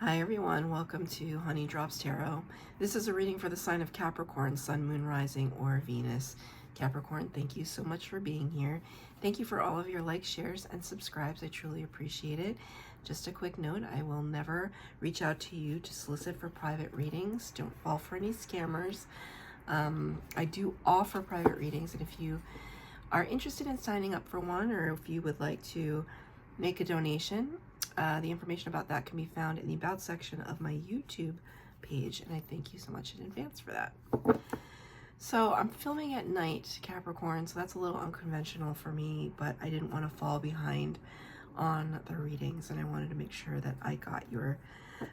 Hi everyone, welcome to Honey Drops Tarot. This is a reading for the sign of Capricorn, Sun, Moon, Rising, or Venus. Capricorn, thank you so much for being here. Thank you for all of your likes, shares, and subscribes. I truly appreciate it. Just a quick note, I will never reach out to you to solicit for private readings. Don't fall for any scammers. I do offer private readings, and if you are interested in signing up for one, or if you would like to make a donation, the information about that can be found in the About section of my YouTube page, and I thank you so much in advance for that. So I'm filming at night, Capricorn, so that's a little unconventional for me, but I didn't want to fall behind on the readings, and I wanted to make sure that I got your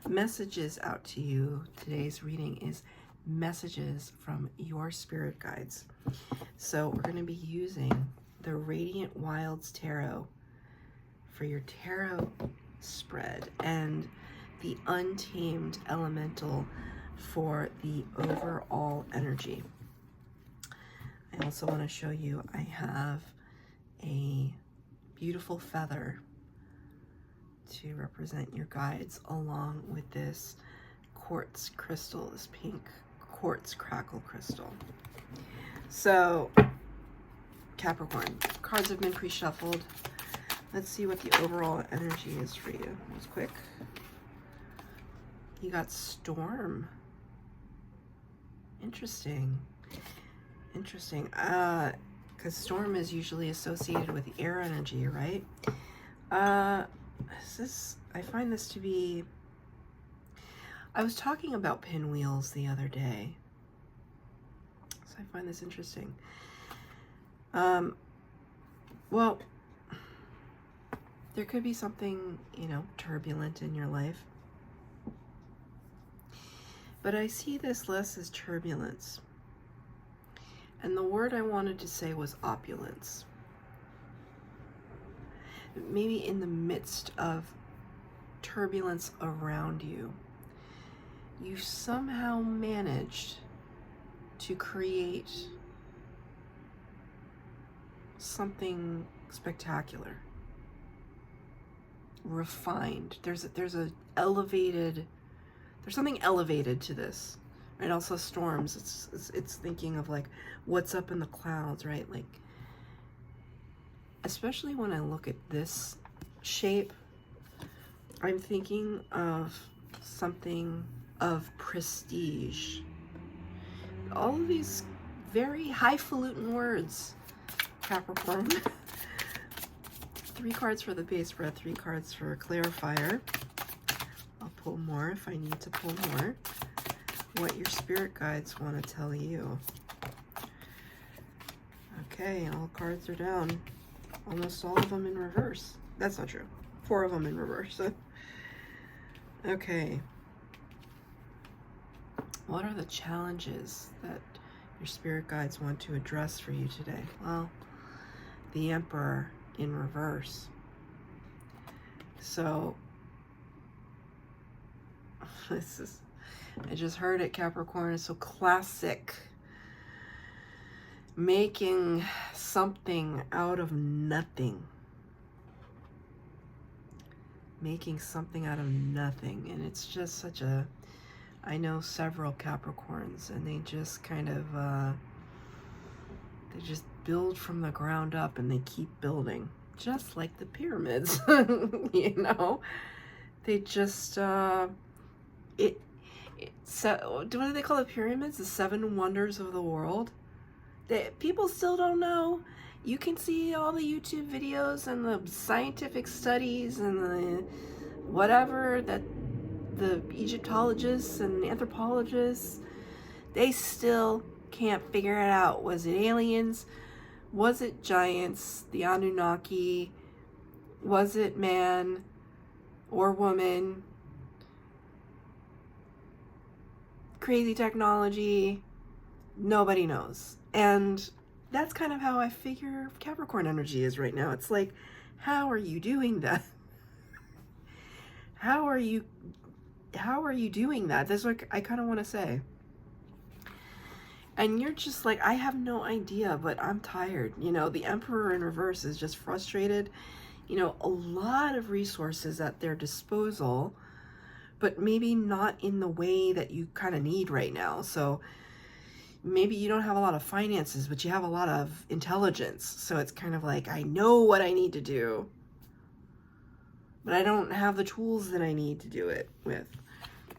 messages out to you. Today's reading is messages from your spirit guides. So we're going to be using the Radiant Wilds Tarot for your tarot spread and the Untamed Elemental for the overall energy. I also want to show you I have a beautiful feather to represent your guides, along with this quartz crystal, this pink quartz crackle crystal. So Capricorn, cards have been pre-shuffled. Let's see what the overall energy is for you. That was quick. You got Storm. Interesting. Interesting. Because Storm is usually associated with air energy, right? I find this to be... I was talking about pinwheels the other day, so I find this interesting. Well, there could be something, turbulent in your life. But I see this less as turbulence. And the word I wanted to say was opulence. Maybe in the midst of turbulence around you, you somehow managed to create something spectacular. Refined. There's something elevated to this, right? Also storms, it's thinking of like what's up in the clouds, right? Like, especially when I look at this shape, I'm thinking of something of prestige. All of these very highfalutin words, Capricorn. 3 cards for the base spread, 3 cards for a clarifier. I'll pull more if I need to pull more. What your spirit guides want to tell you. Okay, all cards are down. Almost all of them in reverse. That's not true. 4 of them in reverse. Okay. What are the challenges that your spirit guides want to address for you today? Well, the Emperor in reverse. So this is, I just heard it, Capricorn. It's so classic. Making something out of nothing. Making something out of nothing. And it's just such a, I know several Capricorns, and they just kind of they just build from the ground up, and they keep building, just like the pyramids. They just what do they call the pyramids? The 7 wonders of the world. People still don't know. You can see all the YouTube videos and the scientific studies and the whatever that the Egyptologists and anthropologists, they still can't figure it out. Was it aliens? Was it giants, the Anunnaki? Was it man or woman? Crazy technology? Nobody knows. And that's kind of how I figure Capricorn energy is right now. It's like, how are you doing that? How are you doing that? That's what I kind of want to say. And you're just like, I have no idea, but I'm tired. The Emperor in reverse is just frustrated. A lot of resources at their disposal but maybe not in the way that you kind of need right now. So maybe you don't have a lot of finances, but you have a lot of intelligence. So it's kind of like, I know what I need to do, but I don't have the tools that I need to do it with.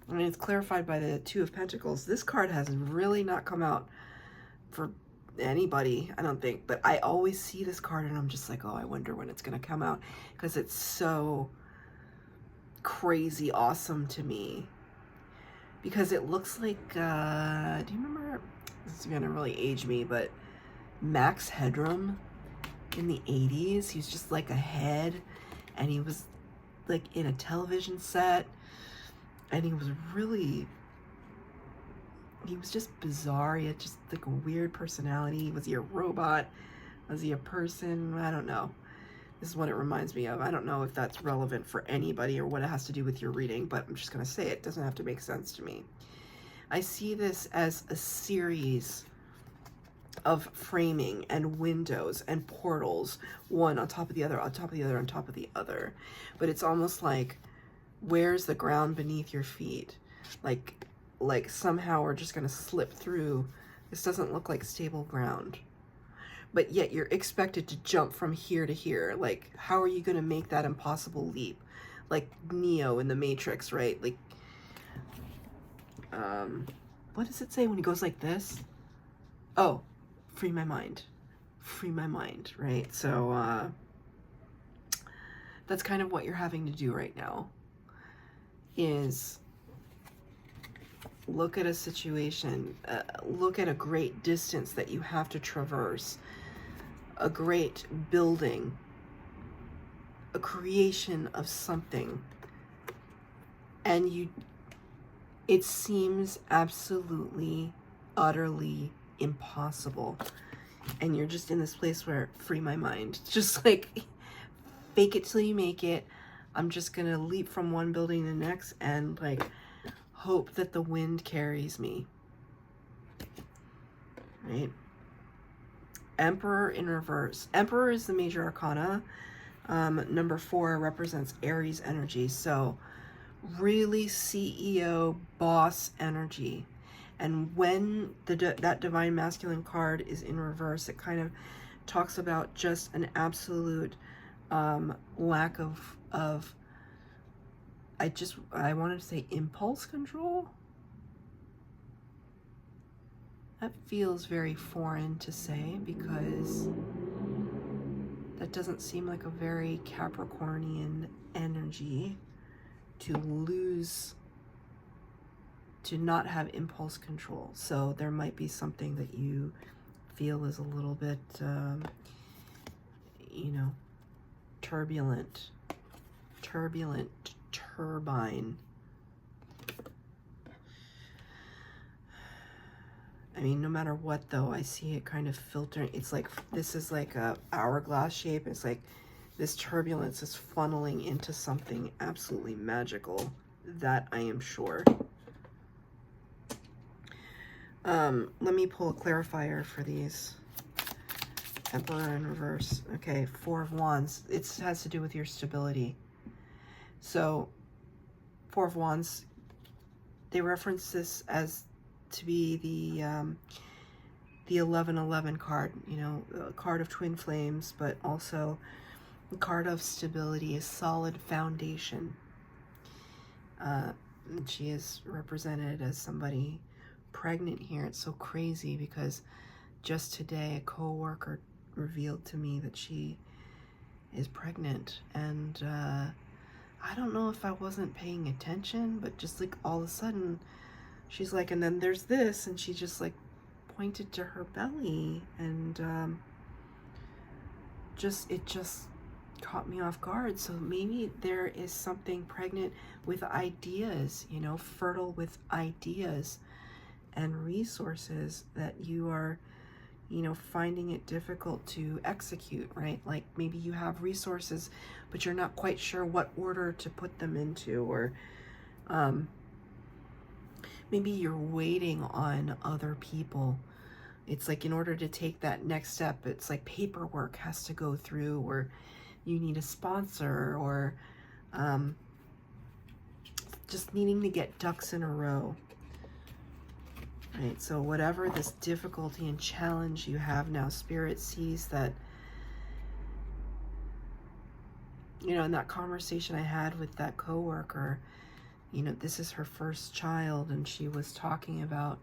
I mean, it's clarified by the Two of Pentacles. This card has really not come out for anybody, I don't think. But I always see this card and I'm just like, oh, I wonder when it's going to come out, because it's so crazy awesome to me. Because it looks like, do you remember, this is going to really age me, but Max Headroom in the 80s, he's just like a head, and he was like in a television set, and he was just bizarre. He had just like a weird personality. Was he a robot? Was he a person? I don't know. This is what it reminds me of. I don't know if that's relevant for anybody or what it has to do with your reading, but I'm just going to say it doesn't have to make sense to me. I see this as a series of framing and windows and portals, one on top of the other, on top of the other, on top of the other. But it's almost like, where's the ground beneath your feet? Like somehow we're just going to slip through. This doesn't look like stable ground. But yet you're expected to jump from here to here. Like, how are you going to make that impossible leap? Like Neo in the Matrix, right? Like, what does it say when he goes like this? Oh, free my mind. Free my mind, right? So, that's kind of what you're having to do right now, is look at a situation, look at a great distance that you have to traverse, a great building, a creation of something, and it seems absolutely, utterly impossible. And you're just in this place where, free my mind. Just like, fake it till you make it. I'm just going to leap from one building to the next and like hope that the wind carries me. Right? Emperor in reverse. Emperor is the major arcana. Number 4 represents Aries energy. So really CEO boss energy. And when that divine masculine card is in reverse, it kind of talks about just an absolute lack of I wanted to say impulse control. That feels very foreign to say, because that doesn't seem like a very Capricornian energy, to not have impulse control. So there might be something that you feel is a little bit, you know, turbulent, turbine. I mean, no matter what though, I see it kind of filtering. It's like, this is like a hourglass shape. It's like this turbulence is funneling into something absolutely magical. That I am sure. Let me pull a clarifier for these. Emperor in reverse. Okay, 4 of Wands. It has to do with your stability. So, 4 of Wands, they reference this as to be the 1111 card, you know, a card of twin flames, but also a card of stability, a solid foundation. And she is represented as somebody pregnant here. It's so crazy because just today a co-worker revealed to me that she is pregnant, and I don't know if I wasn't paying attention, but just like all of a sudden she's like, and then there's this, and she just like pointed to her belly, and it just caught me off guard. So maybe there is something pregnant with ideas, you know, fertile with ideas and resources that you are, you know, finding it difficult to execute, right? Like maybe you have resources, but you're not quite sure what order to put them into, or maybe you're waiting on other people. It's like, in order to take that next step, it's like paperwork has to go through, or you need a sponsor, or just needing to get ducks in a row. Right, so whatever this difficulty and challenge you have now, Spirit sees that, you know, in that conversation I had with that coworker, you know, this is her first child, and she was talking about,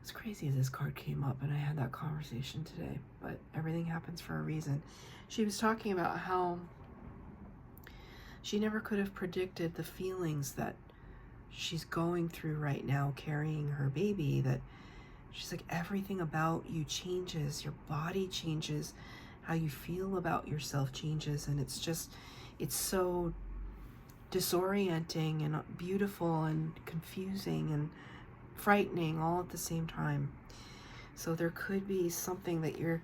it's crazy this card came up and I had that conversation today, but everything happens for a reason. She was talking about how she never could have predicted the feelings that she's going through right now carrying her baby, that she's like, everything about you changes, your body changes, how you feel about yourself changes, and it's just, it's so disorienting and beautiful and confusing and frightening all at the same time. So there could be something that you're,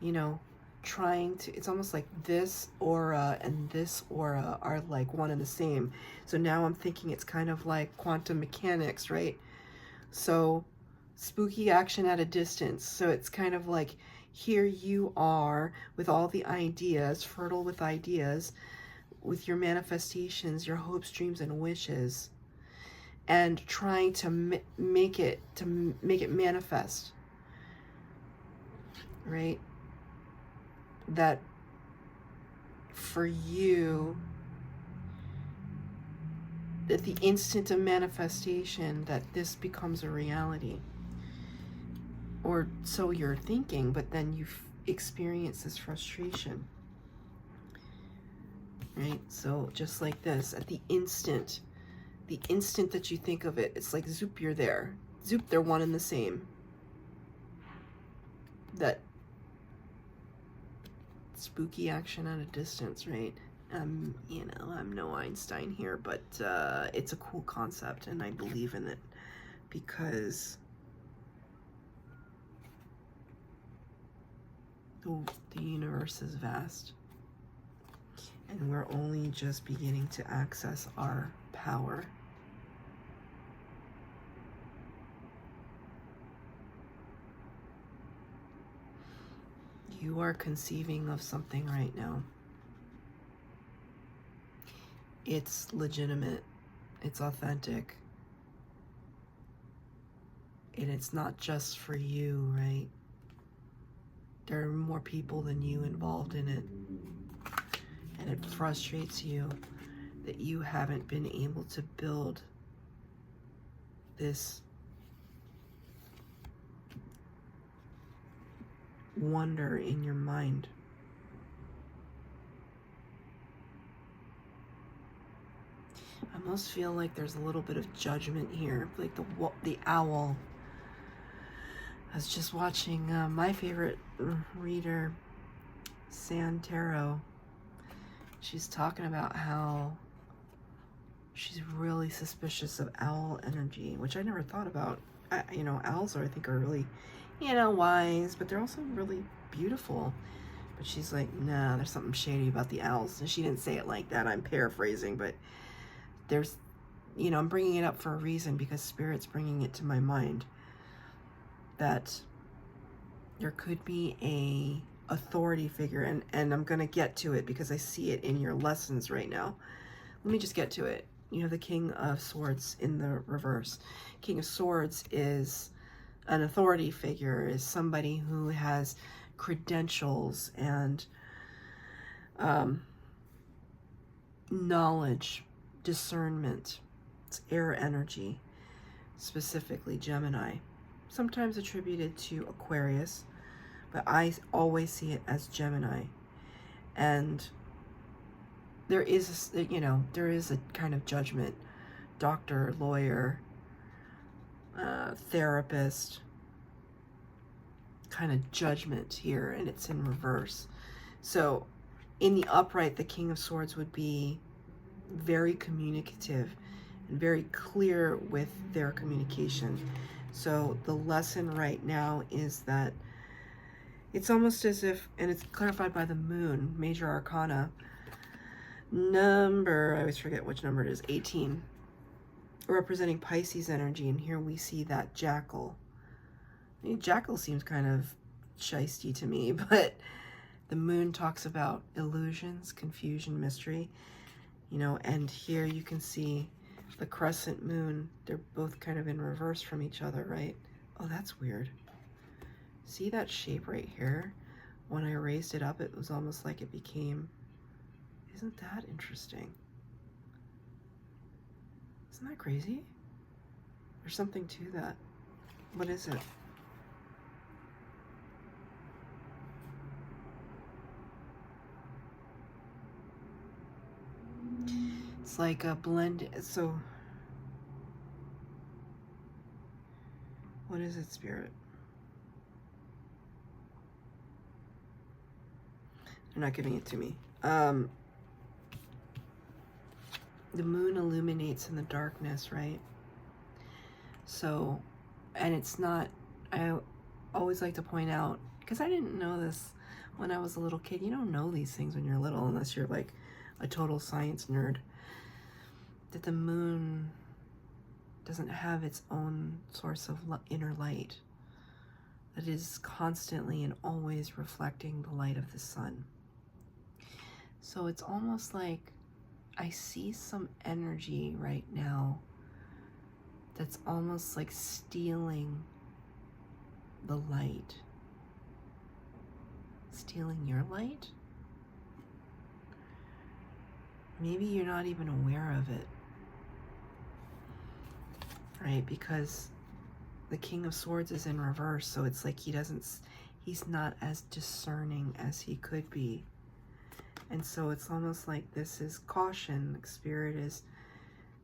you know, trying to, it's almost like this aura and this aura are like one and the same. So now I'm thinking it's kind of like quantum mechanics, right? So spooky action at a distance. So it's kind of like, here you are with all the ideas, fertile with ideas, with your manifestations, your hopes, dreams, and wishes, and trying to make it manifest, right? That for you, at the instant of manifestation, that this becomes a reality. Or so you're thinking, but then you experience this frustration. Right? So just like this, at the instant that you think of it, it's like zoop, you're there. Zoop, they're one and the same. That spooky action at a distance, right? You know, I'm no Einstein here, but it's a cool concept, and I believe in it because the universe is vast, and we're only just beginning to access our power. You are conceiving of something right now. It's legitimate. It's authentic. And it's not just for you, right? There are more people than you involved in it. And it frustrates you that you haven't been able to build this wonder in your mind. I almost feel like there's a little bit of judgment here, like the owl. I was just watching my favorite reader, Sand Tarot. She's talking about how she's really suspicious of owl energy, which I never thought about. You know, owls I think are really, you know, wise, but they're also really beautiful. But she's like, nah, there's something shady about the owls. And she didn't say it like that. I'm paraphrasing, but there's, you know, I'm bringing it up for a reason because Spirit's bringing it to my mind that there could be a authority figure, and I'm going to get to it because I see it in your lessons right now. Let me just get to it. You know, the King of Swords in the reverse. King of Swords is an authority figure, is somebody who has credentials and knowledge, discernment. It's air energy, specifically Gemini. Sometimes attributed to Aquarius, but I always see it as Gemini. And there is, you know, there is a kind of judgment, doctor, lawyer, therapist, kind of judgment here, and it's in reverse. So in the upright, the King of Swords would be very communicative and very clear with their communication. So the lesson right now is that it's almost as if, and it's clarified by the moon, major arcana, number, I always forget which number it is, 18, representing Pisces energy. And here we see that jackal. I mean, jackal seems kind of shisty to me, but the moon talks about illusions, confusion, mystery. you know, and here you can see the crescent moon. They're both kind of in reverse from each other, right? Oh, that's weird. See that shape right here? When I raised it up, it was almost like it became, isn't that interesting? Isn't that crazy? There's something to that. What is it? It's like a blend. So, what is it, Spirit? They're not giving it to me. The moon illuminates in the darkness, right? So, and it's not, I always like to point out, because I didn't know this when I was a little kid. You don't know these things when you're little unless you're like a total science nerd. That the moon doesn't have its own source of inner light. That is constantly and always reflecting the light of the sun. So it's almost like I see some energy right now that's almost like stealing the light. Stealing your light? Maybe you're not even aware of it. Right? Because the King of Swords is in reverse, so it's like he's not as discerning as he could be. And so it's almost like this is caution. The Spirit is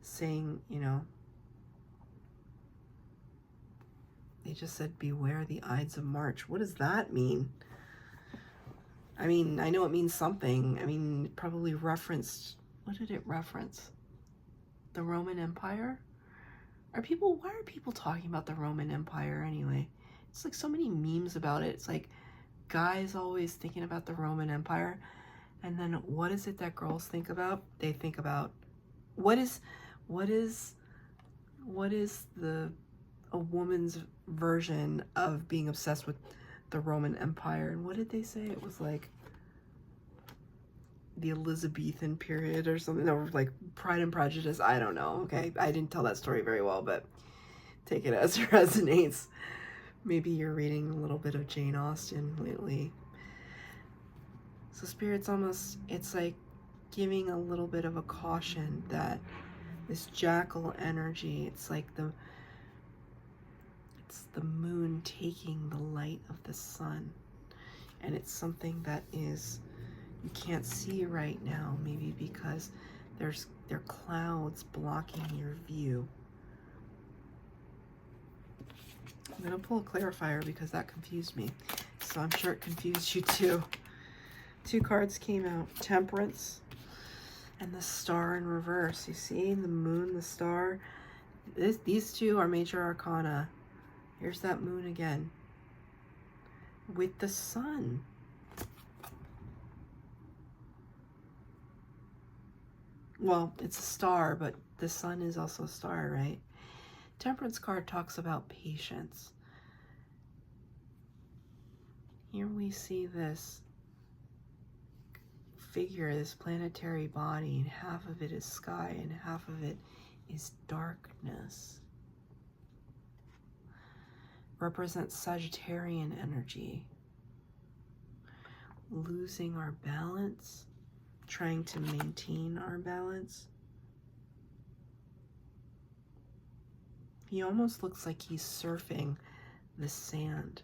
saying, you know, they just said, beware the Ides of March. What does that mean? I mean, I know it means something. I mean, it probably referenced, what did it reference? The Roman Empire? Why are people talking about the Roman Empire anyway? It's like so many memes about it. It's like guys always thinking about the Roman Empire. And then what is it that girls think about? They think about, what is a woman's version of being obsessed with the Roman Empire? And what did they say? It was like the Elizabethan period or something, or like Pride and Prejudice. I don't know. Okay, I didn't tell that story very well, but take it as it resonates. Maybe you're reading a little bit of Jane Austen lately. So Spirit's almost, it's like giving a little bit of a caution that this jackal energy, it's like it's the moon taking the light of the sun. And it's something that is, you can't see right now, maybe because there are clouds blocking your view. I'm going to pull a clarifier because that confused me. So I'm sure it confused you too. Two cards came out, Temperance and the Star in reverse. You see the moon, the star. These two are major arcana. Here's that moon again with the sun. Well, it's a star, but the sun is also a star, right? Temperance card talks about patience. Here we see this figure, this planetary body, and half of it is sky and half of it is darkness. Represents Sagittarian energy. Losing our balance, trying to maintain our balance. He almost looks like he's surfing the sand.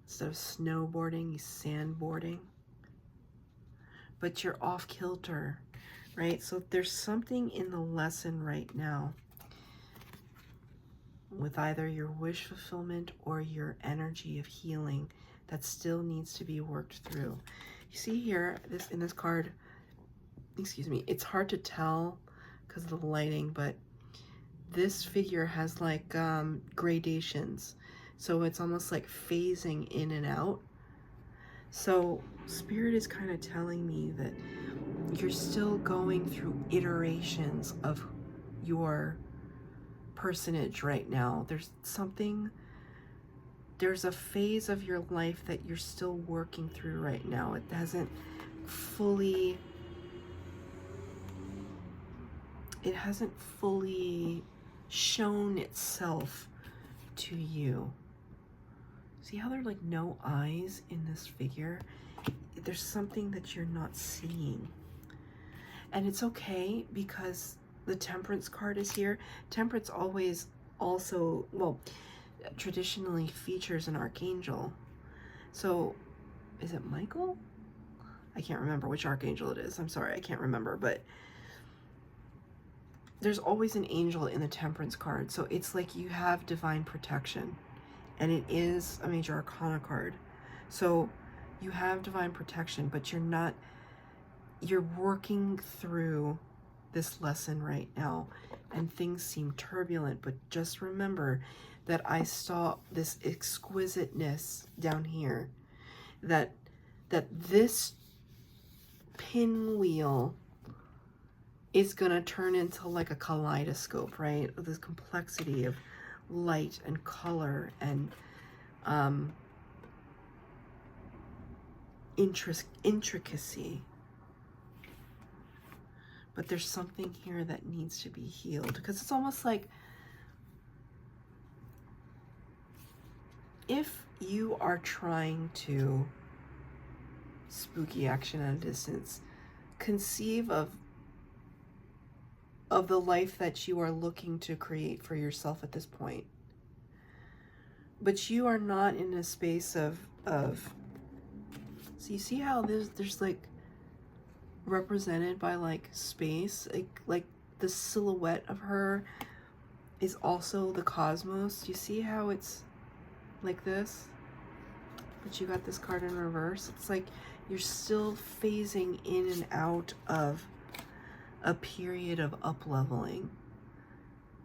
Instead of snowboarding, he's sandboarding. But you're off kilter, right? So there's something in the lesson right now with either your wish fulfillment or your energy of healing that still needs to be worked through. You see here, in this card, excuse me, it's hard to tell because of the lighting, but this figure has like gradations. So it's almost like phasing in and out. So Spirit is kind of telling me that you're still going through iterations of your personage right now. There's a phase of your life that you're still working through right now. It hasn't fully it hasn't fully shown itself to you. See how there are like no eyes in this figure? There's something that you're not seeing. And it's okay, because the Temperance card is here. Temperance always also, well, traditionally features an archangel. So is it Michael? I can't remember which archangel it is. I'm sorry, I can't remember, but there's always an angel in the Temperance card. So it's like you have divine protection, and it is a major arcana card. So you have divine protection, but you're working through this lesson right now, and things seem turbulent, but just remember that I saw this exquisiteness down here, that this pinwheel is going to turn into like a kaleidoscope, right? This complexity of light and color and intricacy. But there's something here that needs to be healed, because it's almost like if you are trying to spooky action at a distance, conceive of the life that you are looking to create for yourself at this point. But you are not in a space of so you see how there's like represented by like space, like the silhouette of her is also the cosmos. You see how it's like this, but you got this card in reverse? It's like you're still phasing in and out of a period of up-leveling,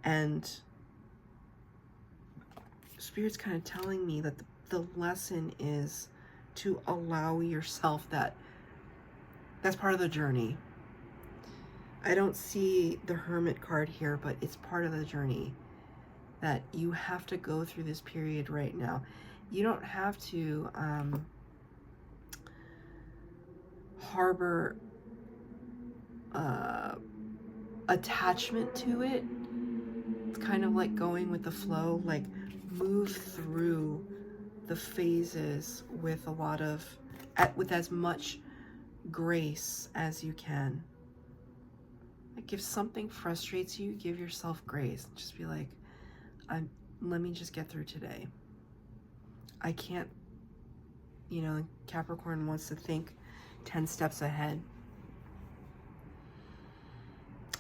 and Spirit's kind of telling me that the lesson is to allow yourself that's part of the journey. I don't see the Hermit card here, but it's part of the journey that you have to go through this period right now. You don't have to harbor attachment to it. It's kind of like going with the flow, like move through the phases with a lot of, with as much grace as you can. Like if something frustrates you, give yourself grace. Just be like, let me just get through today. I can't, Capricorn wants to think 10 steps ahead.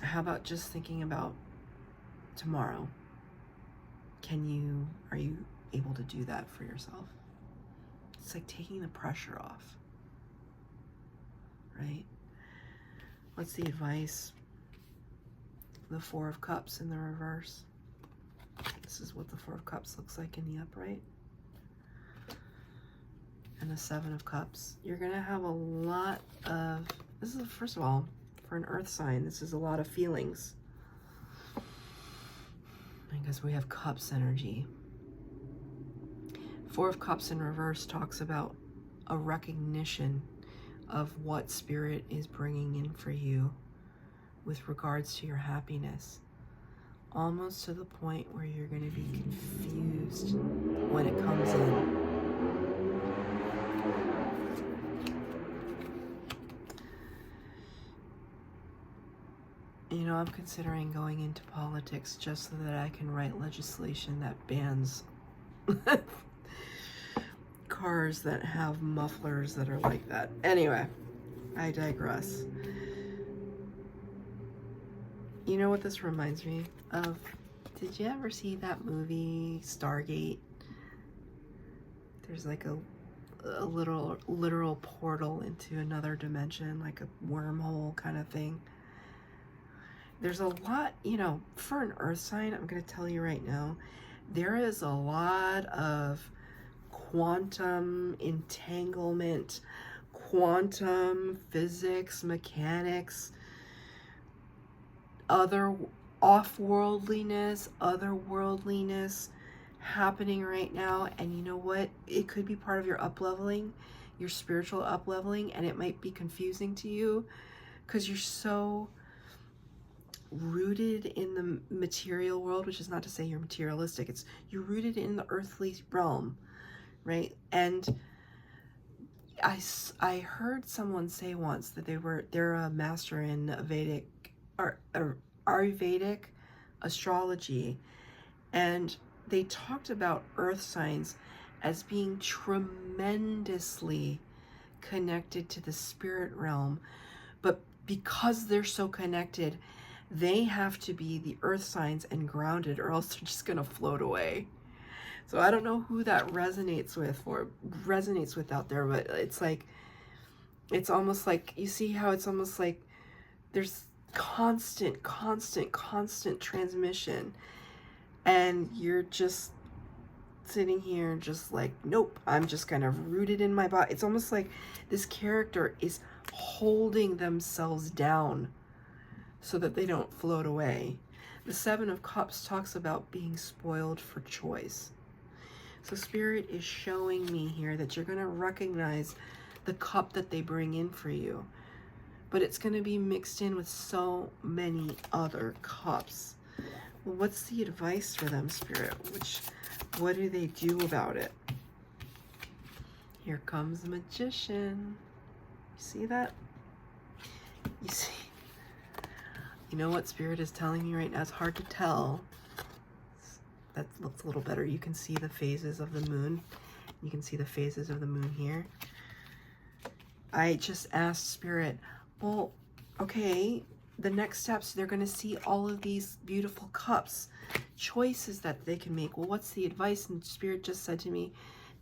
How about just thinking about tomorrow? Are you able to do that for yourself? It's like taking the pressure off, right? What's the advice? The Four of Cups in the reverse. This is what the Four of Cups looks like in the upright. And the Seven of Cups. You're gonna have a lot of, this is, first of all, for an earth sign, this is a lot of feelings. Because we have Cups energy. Four of Cups in reverse talks about a recognition of what Spirit is bringing in for you with regards to your happiness. Almost to the point where you're going to be confused when it comes in. I'm considering going into politics just so that I can write legislation that bans cars that have mufflers that are like that. Anyway, I digress. You know what this reminds me of? Did you ever see that movie, Stargate? There's like a literal portal into another dimension, like a wormhole kind of thing. There's a lot, for an earth sign, I'm going to tell you right now, there is a lot of quantum entanglement, quantum physics, mechanics, other off-worldliness, otherworldliness happening right now. And you know what? It could be part of your up-leveling, your spiritual up-leveling, and it might be confusing to you because you're so rooted in the material world, which is not to say you're materialistic. It's you're rooted in the earthly realm, right? And I heard someone say once that they're a master in Vedic or Ayurvedic astrology, and they talked about earth signs as being tremendously connected to the spirit realm, but because they're so connected, they have to be the earth signs and grounded, or else they're just gonna float away. So I don't know who that resonates with out there, but it's like, it's almost like, you see how it's almost like there's constant transmission, and you're just sitting here just like, nope, I'm just kind of rooted in my body. It's almost like this character is holding themselves down so that they don't float away. The Seven of Cups talks about being spoiled for choice. So Spirit is showing me here that you're going to recognize the cup that they bring in for you, but it's going to be mixed in with so many other cups. Well, what's the advice for them, Spirit? What do they do about it? Here comes the Magician. You see that? You see? You know what Spirit is telling me right now? It's hard to tell. That looks a little better. You can see the phases of the moon. You can see the phases of the moon here. I just asked Spirit, well, okay, the next steps, they're going to see all of these beautiful cups, choices that they can make. Well, what's the advice? And Spirit just said to me,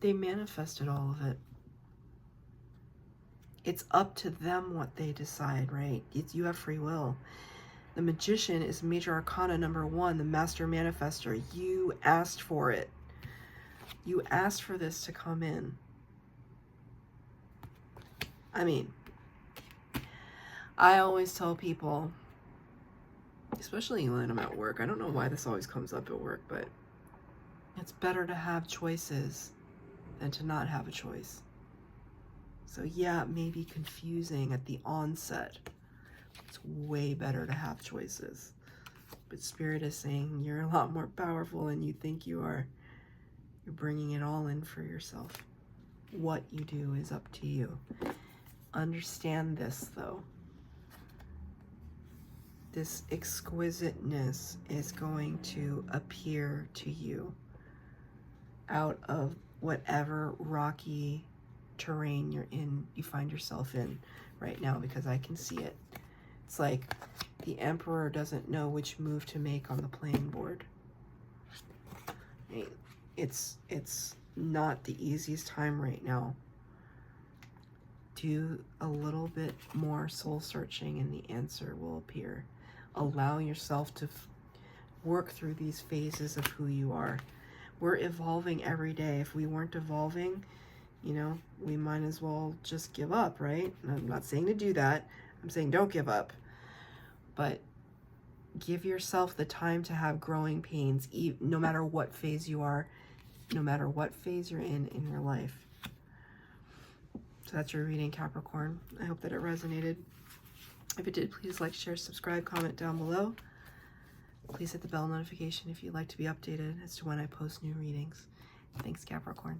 they manifested all of it. It's up to them what they decide, right? You have free will. The Magician is Major Arcana number 1, the Master Manifester. You asked for it. You asked for this to come in. I mean, I always tell people, especially when I'm at work, I don't know why this always comes up at work, but it's better to have choices than to not have a choice. So yeah, it may be confusing at the onset. It's way better to have choices. But Spirit is saying you're a lot more powerful than you think you are. You're bringing it all in for yourself. What you do is up to you. Understand this, though. This exquisiteness is going to appear to you out of whatever rocky terrain you find yourself in right now, because I can see it. It's like the Emperor doesn't know which move to make on the playing board. It's not the easiest time right now. Do a little bit more soul searching and the answer will appear. Allow yourself to work through these phases of who you are. We're evolving every day. If we weren't evolving, you know, we might as well just give up, right? And I'm not saying to do that. I'm saying don't give up. But give yourself the time to have growing pains, no matter what phase you are, no matter what phase you're in your life. So that's your reading, Capricorn. I hope that it resonated. If it did, please like, share, subscribe, comment down below. Please hit the bell notification if you'd like to be updated as to when I post new readings. Thanks, Capricorn.